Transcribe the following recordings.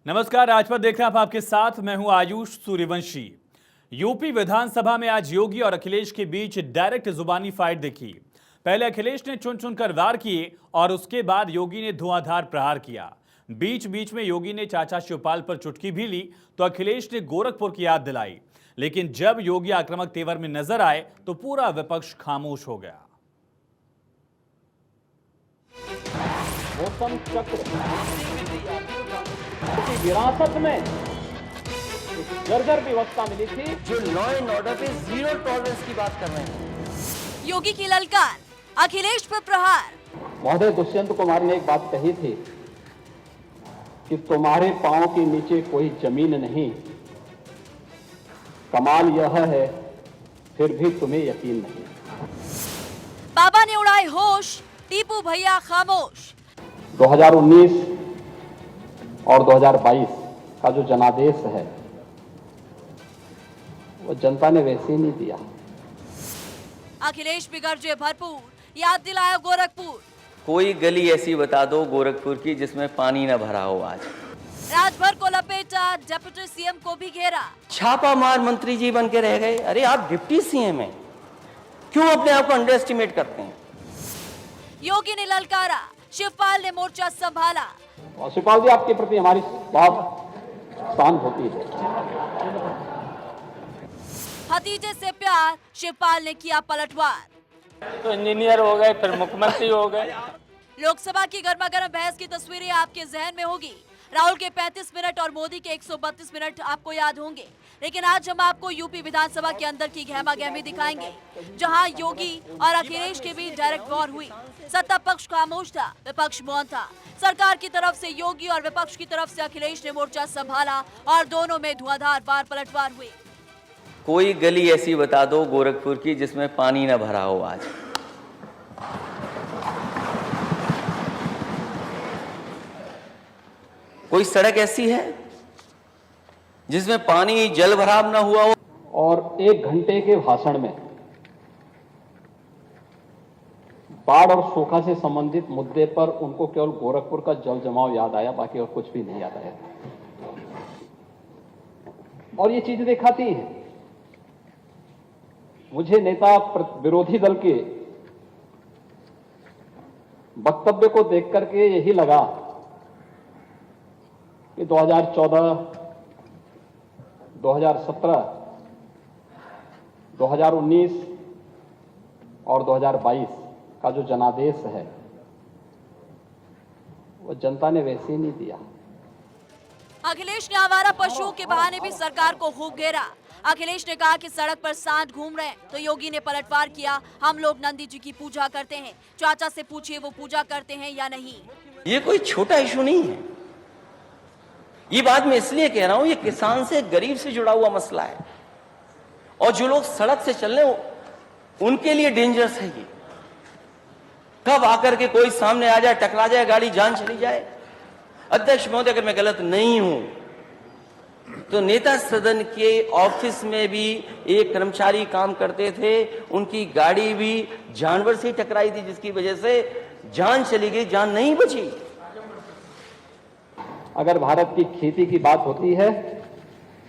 नमस्कार, राजपथ देख रहे हैं आप, आपके साथ मैं हूं आयुष सूर्यवंशी। यूपी विधानसभा में आज योगी और अखिलेश के बीच डायरेक्ट जुबानी फाइट देखी। पहले अखिलेश ने चुन चुनकर वार किए और उसके बाद योगी ने धुआंधार प्रहार किया। बीच बीच में योगी ने चाचा शिवपाल पर चुटकी भी ली तो अखिलेश ने गोरखपुर की याद दिलाई। लेकिन जब योगी आक्रामक तेवर में नजर आए तो पूरा विपक्ष खामोश हो गया। मौसम चक्र की विरासत में जर्जर व्यवस्था मिली थी, जो लॉ एंड ऑर्डर पे जीरो टॉलरेंस की बात कर रहे हैं। योगी की ललकार, अखिलेश पर प्रहार। महोदय दुष्यंत कुमार ने एक बात कही थी कि तुम्हारे पांव के नीचे कोई जमीन नहीं, कमाल यह है फिर भी तुम्हें यकीन नहीं। बाबा ने उड़ाए होश, टीपू भैया खामोश। 2019 और 2022 का जो जनादेश है वो जनता ने वैसे ही नहीं दिया। अखिलेश बिगड़े भरपूर, याद दिलाया गोरखपुर। कोई गली ऐसी बता दो गोरखपुर की जिसमें पानी न भरा हो। आज राजभर को लपेटा, डिप्टी सीएम को भी घेरा। छापा मार मंत्री जी बन के रह गए। अरे आप डिप्टी सीएम हैं, क्यों अपने आप को अंडर एस्टिमेट करते हैं? योगी ने ललकारा, शिवपाल ने मोर्चा संभाला। और शिवपाल जी आपके प्रति हमारी बहुत शान होती है। भतीजे से प्यार, शिवपाल ने किया पलटवार। तो इंजीनियर हो गए, फिर मुख्यमंत्री हो गए। लोकसभा की गर्मागर्म बहस की तस्वीरें आपके जहन में होगी। राहुल के 35 मिनट और मोदी के 132 मिनट आपको याद होंगे। लेकिन आज हम आपको यूपी विधानसभा के अंदर की गहमा गहमी दिखाएंगे, जहां योगी और अखिलेश के बीच डायरेक्ट वॉर हुई। सत्ता पक्ष खामोश था, विपक्ष मौन था। सरकार की तरफ से योगी और विपक्ष की तरफ से अखिलेश ने मोर्चा संभाला और दोनों में धुआंधार वार पलटवार हुई। कोई गली ऐसी बता दो गोरखपुर की जिसमें पानी न भरा हो। आज कोई सड़क ऐसी है जिसमें पानी जल भराव न हुआ हो? और 1 घंटे के भाषण में बाढ़ और सूखा से संबंधित मुद्दे पर उनको केवल गोरखपुर का जल जमाव याद आया, बाकी और कुछ भी नहीं याद आया। और ये चीजें दिखाती हैं, मुझे नेता विरोधी दल के वक्तव्य को देख करके यही लगा कि 2014, 2017, 2019 और 2022 का जो जनादेश है वो जनता ने वैसे ही नहीं दिया। अखिलेश ने आवारा पशुओं के बहाने भी सरकार को खूब घेरा। अखिलेश ने कहा कि सड़क पर सांड घूम रहे हैं, तो योगी ने पलटवार किया। हम लोग नंदी जी की पूजा करते हैं, चाचा से पूछिए वो पूजा करते हैं या नहीं। ये कोई छोटा इशू नहीं है। ये बात मैं इसलिए कह रहा हूं, ये किसान से गरीब से जुड़ा हुआ मसला है। और जो लोग सड़क से चल रहे हो उनके लिए डेंजरस है ये। कब आकर के कोई सामने आ जाए, टकरा जाए, गाड़ी जान चली जाए। अध्यक्ष महोदय, अगर मैं गलत नहीं हूं तो नेता सदन के ऑफिस में भी एक कर्मचारी काम करते थे, उनकी गाड़ी भी जानवर से टकराई थी, जिसकी वजह से जान चली गई, जान नहीं बची। अगर भारत की खेती की बात होती है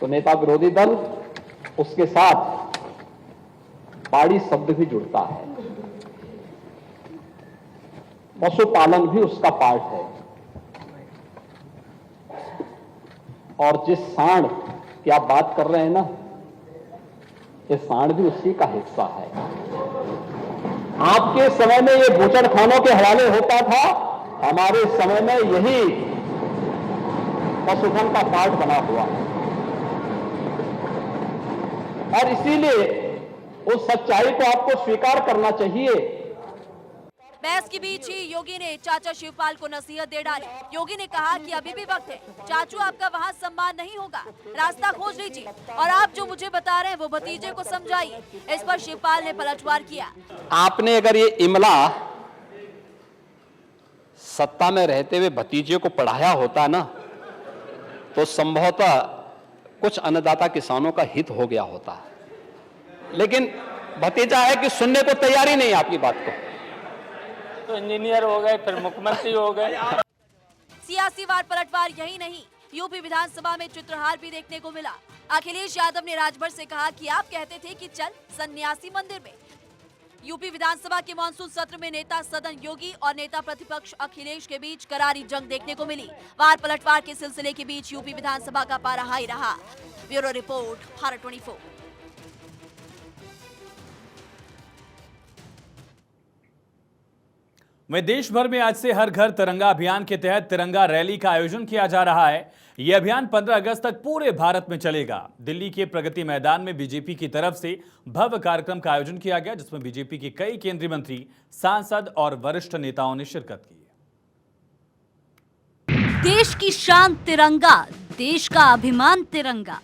तो नेता विरोधी दल उसके साथ बाड़ी शब्द भी जुड़ता है, पशुपालन भी उसका पार्ट है। और जिस सांड की आप बात कर रहे हैं ना, ये सांड भी उसी का हिस्सा है। आपके समय में ये बूचड़खानों के हवाले होता था, हमारे समय में यही पशुधन का पार्ट बना हुआ है। और इसीलिए उस सच्चाई को आपको स्वीकार करना चाहिए। बहस के बीच ही योगी ने चाचा शिवपाल को नसीहत दे डाली। योगी ने कहा कि अभी भी वक्त है, चाचू आपका वहाँ सम्मान नहीं होगा, रास्ता खोज लीजिए और आप जो मुझे बता रहे हैं वो भतीजे को समझाइए। इस पर शिवपाल ने पलटवार किया। आपने अगर ये इमला सत्ता में रहते हुए भतीजे को पढ़ाया होता ना, तो संभवतः कुछ अन्नदाता किसानों का हित हो गया होता। लेकिन भतीजा है कि सुनने को तैयार ही नहीं आपकी बात को। तो इंजीनियर हो गए, फिर मुख्यमंत्री हो गए। सियासी वार पलटवार यही नहीं, यूपी विधानसभा में चित्रहार भी देखने को मिला। अखिलेश यादव ने राजभर से कहा कि आप कहते थे कि चल सन्यासी मंदिर में। यूपी विधानसभा के मानसून सत्र में नेता सदन योगी और नेता प्रतिपक्ष अखिलेश के बीच करारी जंग देखने को मिली। वार पलटवार के सिलसिले के बीच यूपी विधानसभा का पारा हाई रहा। Bureau report, Bharat 24। वहीं देश भर में आज से हर घर तिरंगा अभियान के तहत तिरंगा रैली का आयोजन किया जा रहा है। यह अभियान 15 अगस्त तक पूरे भारत में चलेगा। दिल्ली के प्रगति मैदान में बीजेपी की तरफ से भव्य कार्यक्रम का आयोजन किया गया, जिसमें बीजेपी के कई केंद्रीय मंत्री, सांसद और वरिष्ठ नेताओं ने शिरकत की। देश की शान तिरंगा, देश का अभिमान तिरंगा,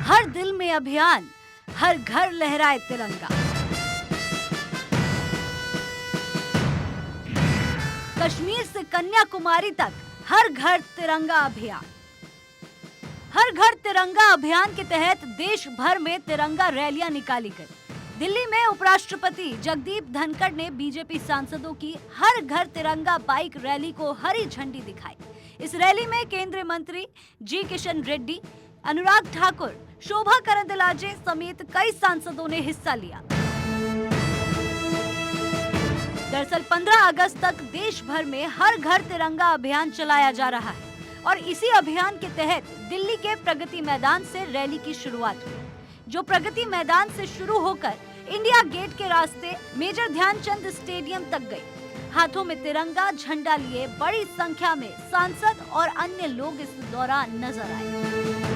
हर दिल में अभियान, हर घर लहराए तिरंगा। कश्मीर से कन्याकुमारी तक हर घर तिरंगा अभियान। हर घर तिरंगा अभियान के तहत देश भर में तिरंगा रैलियां निकाली गई। दिल्ली में उपराष्ट्रपति जगदीप धनखड़ ने बीजेपी सांसदों की हर घर तिरंगा बाइक रैली को हरी झंडी दिखाई। इस रैली में केंद्रीय मंत्री जी किशन रेड्डी, अनुराग ठाकुर, शोभा करंदलाजे समेत कई सांसदों ने हिस्सा लिया। दरअसल 15 अगस्त तक देश भर में हर घर तिरंगा अभियान चलाया जा रहा है और इसी अभियान के तहत दिल्ली के प्रगति मैदान से रैली की शुरुआत हुई, जो प्रगति मैदान से शुरू होकर इंडिया गेट के रास्ते मेजर ध्यानचंद स्टेडियम तक गई। हाथों में तिरंगा झंडा लिए बड़ी संख्या में सांसद और अन्य लोग इस दौरान नजर आए।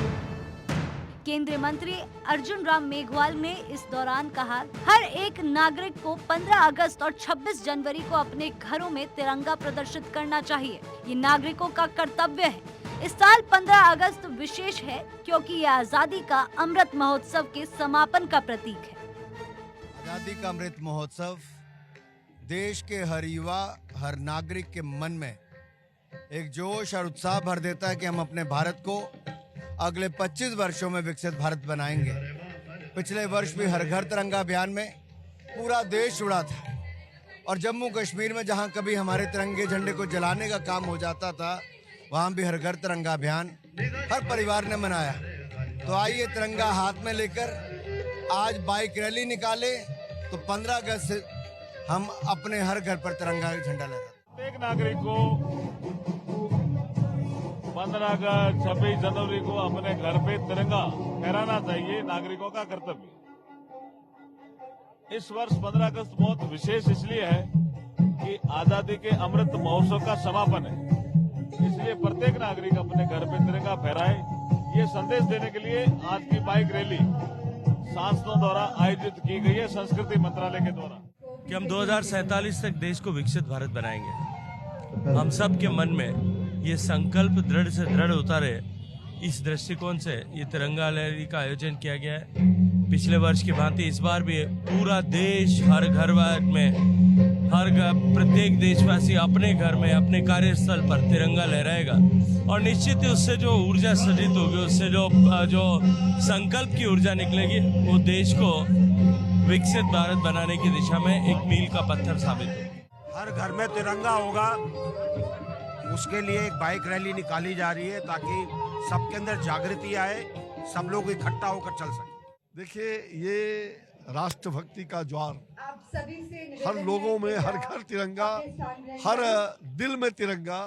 केंद्रीय मंत्री अर्जुन राम मेघवाल ने इस दौरान कहा, हर एक नागरिक को 15 अगस्त और 26 जनवरी को अपने घरों में तिरंगा प्रदर्शित करना चाहिए। ये नागरिकों का कर्तव्य है। इस साल 15 अगस्त विशेष है क्योंकि ये आजादी का अमृत महोत्सव के समापन का प्रतीक है। आजादी का अमृत महोत्सव देश के हर युवा, हर नागरिक के मन में एक जोश और उत्साह भर देता है कि हम अपने भारत को अगले 25 वर्षों में विकसित भारत बनाएंगे। पिछले वर्ष भी हर घर तिरंगा अभियान में पूरा देश जुड़ा था और जम्मू कश्मीर में जहां कभी हमारे तिरंगे झंडे को जलाने का काम हो जाता था, वहां भी हर घर तिरंगा अभियान हर परिवार ने मनाया। तो आइए तिरंगा हाथ में लेकर आज बाइक रैली निकाले तो 15 अगस्त से हम अपने हर घर पर तिरंगा झंडा लहराते। एक नागरिक को 15 अगस्त 26 जनवरी को अपने घर पे तिरंगा फहराना चाहिए, नागरिकों का कर्तव्य। इस वर्ष 15 अगस्त बहुत विशेष इसलिए है कि आजादी के अमृत महोत्सव का समापन है, इसलिए प्रत्येक नागरिक अपने घर पे तिरंगा फहराए। ये संदेश देने के लिए आज की बाइक रैली सांसदों द्वारा आयोजित की गई है, संस्कृति मंत्रालय के द्वारा, कि हम 2047 तक देश को विकसित भारत बनाएंगे। हम सब के मन में ये संकल्प दृढ़ से दृढ़ उतारे, इस दृष्टिकोण से ये तिरंगा रैली का आयोजन किया गया है। पिछले वर्ष की भांति इस बार भी पूरा देश हर घर में प्रत्येक देशवासी अपने घर में, अपने कार्यस्थल पर तिरंगा लहराएगा और निश्चित ही उससे जो ऊर्जा सृजित होगी, उससे जो संकल्प की ऊर्जा निकलेगी, वो देश को विकसित भारत बनाने की दिशा में एक मील का पत्थर साबित होगा। हर घर में तिरंगा होगा, उसके लिए एक बाइक रैली निकाली जा रही है ताकि सबके अंदर जागृति आए, सब लोग इकट्ठा होकर चल सके। देखिए, ये राष्ट्रभक्ति का ज्वार हर लोगों में, हर घर तिरंगा, हर दिल में तिरंगा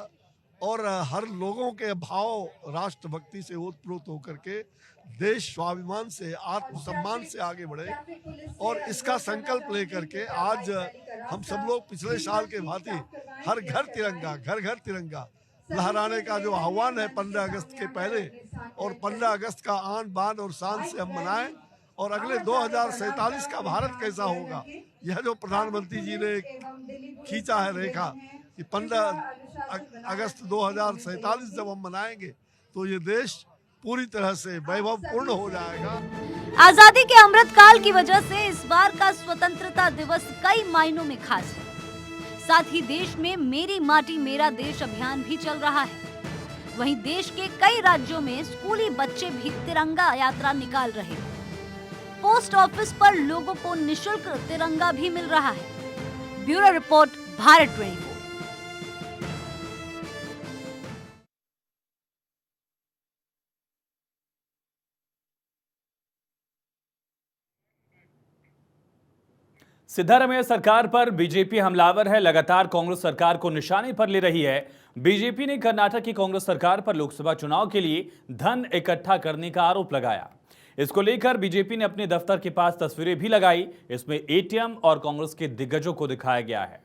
और हर लोगों के भाव राष्ट्रभक्ति से ओतप्रोत होकर के देश स्वाभिमान से, आत्मसम्मान से आगे बढ़े और इसका संकल्प लेकर के आज हम सब लोग पिछले साल के भांति हर घर तिरंगा, घर घर तिरंगा लहराने का जो आह्वान है 15 अगस्त के पहले, और 15 अगस्त का आन बान और शान से हम मनाएं और अगले 2047 का भारत कैसा होगा, यह जो प्रधानमंत्री जी ने खींचा है रेखा कि 15 अगस्त 2047 जब हम मनाएंगे तो ये देश पूरी तरह से वैभवपूर्ण हो जाएगा। आजादी के अमृत काल की वजह से इस बार का स्वतंत्रता दिवस कई मायनों में खास है। साथ ही देश में मेरी माटी मेरा देश अभियान भी चल रहा है। वहीं देश के कई राज्यों में स्कूली बच्चे भी तिरंगा यात्रा निकाल रहे हैं। पोस्ट ऑफिस पर लोगों को निशुल्क तिरंगा भी मिल रहा है। Bureau report, Bharat 24। सिद्धारमैया सरकार पर बीजेपी हमलावर है, लगातार कांग्रेस सरकार को निशाने पर ले रही है। बीजेपी ने कर्नाटक की कांग्रेस सरकार पर लोकसभा चुनाव के लिए धन इकट्ठा करने का आरोप लगाया। इसको लेकर बीजेपी ने अपने दफ्तर के पास तस्वीरें भी लगाई। इसमें एटीएम और कांग्रेस के दिग्गजों को दिखाया गया है।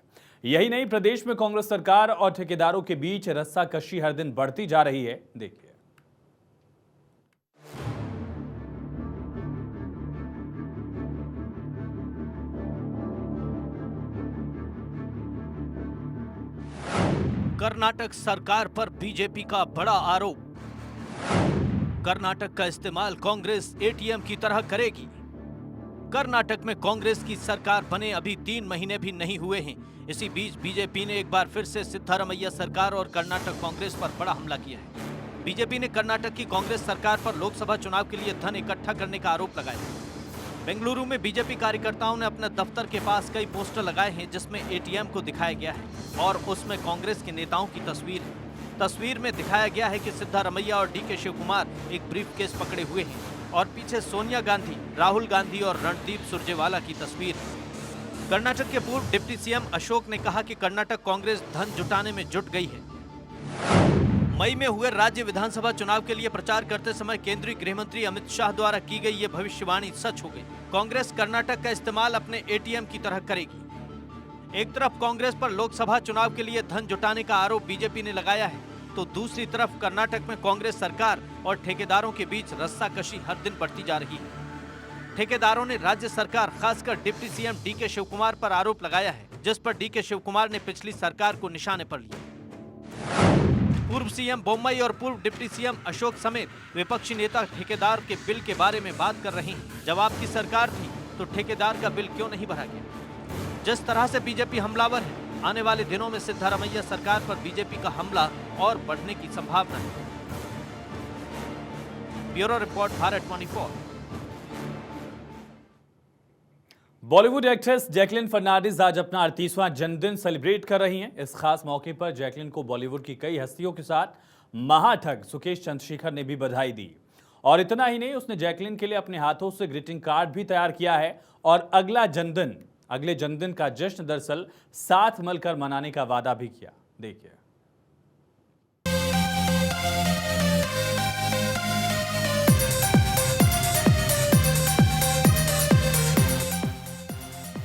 यही नहीं, प्रदेश में कांग्रेस सरकार और ठेकेदारों के बीच रस्साकशी हर दिन बढ़ती जा रही है। देखिए। कर्नाटक सरकार पर बीजेपी का बड़ा आरोप। कर्नाटक का इस्तेमाल कांग्रेस एटीएम की तरह करेगी। कर्नाटक में कांग्रेस की सरकार बने अभी 3 महीने भी नहीं हुए हैं। इसी बीच बीजेपी ने एक बार फिर से सिद्धारमैया सरकार और कर्नाटक कांग्रेस पर बड़ा हमला किया है। बीजेपी ने कर्नाटक की कांग्रेस सरकार पर लोकसभा चुनाव के लिए धन इकट्ठा करने का आरोप लगाया। बेंगलुरु में बीजेपी कार्यकर्ताओं ने अपने दफ्तर के पास कई पोस्टर लगाए हैं जिसमें एटीएम को दिखाया गया है और उसमें कांग्रेस के नेताओं की तस्वीर है। तस्वीर में दिखाया गया है कि सिद्धारमैया और डीके शिवकुमार एक ब्रीफकेस पकड़े हुए हैं और पीछे सोनिया गांधी, राहुल गांधी और रणदीप सुरजेवाला की तस्वीर है। कर्नाटक के पूर्व डिप्टी सीएम अशोक ने कहा कि कर्नाटक कांग्रेस धन जुटाने में जुट गई है। मई में हुए राज्य विधानसभा चुनाव के लिए प्रचार करते समय केंद्रीय गृह मंत्री अमित शाह द्वारा की गई ये भविष्यवाणी सच हो गई। कांग्रेस कर्नाटक का इस्तेमाल अपने एटीएम की तरह करेगी। एक तरफ कांग्रेस पर लोकसभा चुनाव के लिए धन जुटाने का आरोप बीजेपी ने लगाया है, तो दूसरी तरफ कर्नाटक में कांग्रेस सरकार और ठेकेदारों के बीच रस्साकशी हर दिन बढ़ती जा रही है। ठेकेदारों ने राज्य सरकार, खासकर डिप्टी सीएम डीके शिवकुमार पर आरोप लगाया है, जिस पर डीके शिवकुमार ने पिछली सरकार को निशाने पर लिया। पूर्व सीएम बोम्मई और पूर्व डिप्टी सीएम अशोक समेत विपक्षी नेता ठेकेदार के बिल के बारे में बात कर रहे हैं। जब आपकी सरकार थी तो ठेकेदार का बिल क्यों नहीं भरा गया? जिस तरह से बीजेपी हमलावर है, आने वाले दिनों में सिद्धारमैया सरकार पर बीजेपी का हमला और बढ़ने की संभावना है। Bureau report, Bharat 24। Bollywood actress Jacqueline Fernandez आज अपना 38वां जन्मदिन सेलिब्रेट कर रही हैं। इस खास मौके पर जैकलिन को बॉलीवुड की कई हस्तियों के साथ महाठग सुकेश चंद्रशेखर ने भी बधाई दी। और इतना ही नहीं, उसने जैकलिन के लिए अपने हाथों से ग्रीटिंग कार्ड भी तैयार किया है और अगले जन्मदिन का जश्न दरअसल साथ मिलकर मनाने का वादा भी किया। देखिए।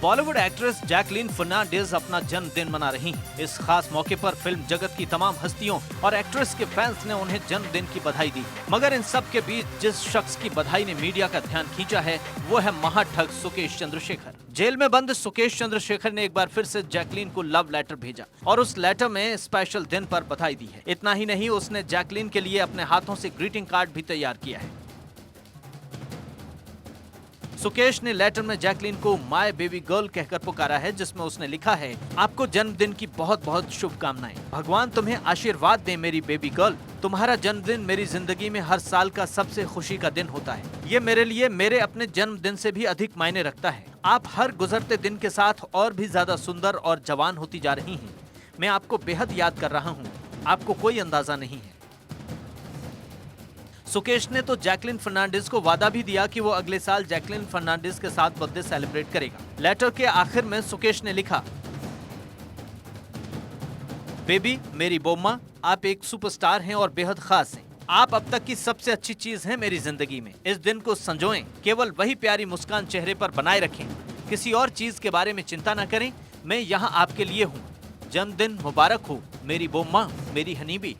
बॉलीवुड एक्ट्रेस जैकलिन फर्नांडिस अपना जन्मदिन मना रही हैं। इस खास मौके पर फिल्म जगत की तमाम हस्तियों और एक्ट्रेस के फैंस ने उन्हें जन्मदिन की बधाई दी। मगर इन सब के बीच जिस शख्स की बधाई ने मीडिया का ध्यान खींचा है, वो है महाठग सुकेश चंद्रशेखर। जेल में बंद सुकेश चंद्रशेखर ने एक बार फिर से जैकलिन को लव लेटर भेजा और उस लेटर में स्पेशल दिन पर बधाई दी है। इतना ही नहीं, उसने जैकलिन के लिए अपने हाथों से ग्रीटिंग कार्ड भी तैयार किया है। सुकेश ने लेटर में जैकलिन को माय बेबी गर्ल कहकर पुकारा है, जिसमें उसने लिखा है, आपको जन्मदिन की बहुत बहुत शुभकामनाएं। भगवान तुम्हें आशीर्वाद दे मेरी बेबी गर्ल। तुम्हारा जन्मदिन मेरी जिंदगी में हर साल का सबसे खुशी का दिन होता है। ये मेरे लिए मेरे अपने जन्मदिन से भी अधिक मायने रखता है। आप हर गुजरते दिन के साथ और भी ज्यादा सुंदर और जवान होती जा रही हैं। मैं आपको बेहद याद कर रहा हूँ, आपको कोई अंदाजा नहीं है। सुकेश ने तो जैकलिन फर्नांडिस को वादा भी दिया कि वो अगले साल जैकलिन फर्नांडिस के साथ बर्थडे सेलिब्रेट करेगा। लेटर के आखिर में सुकेश ने लिखा, बेबी मेरी बोम्मा, आप एक सुपरस्टार हैं और बेहद खास हैं। आप अब तक की सबसे अच्छी चीज हैं मेरी जिंदगी में। इस दिन को संजोएं, केवल वही प्यारी मुस्कान चेहरे पर बनाए रखें। किसी और चीज के बारे में चिंता न करें। मैं यहाँ आपके लिए हूँ। जन्मदिन मुबारक हो मेरी बोम्मा, मेरी हनीबी।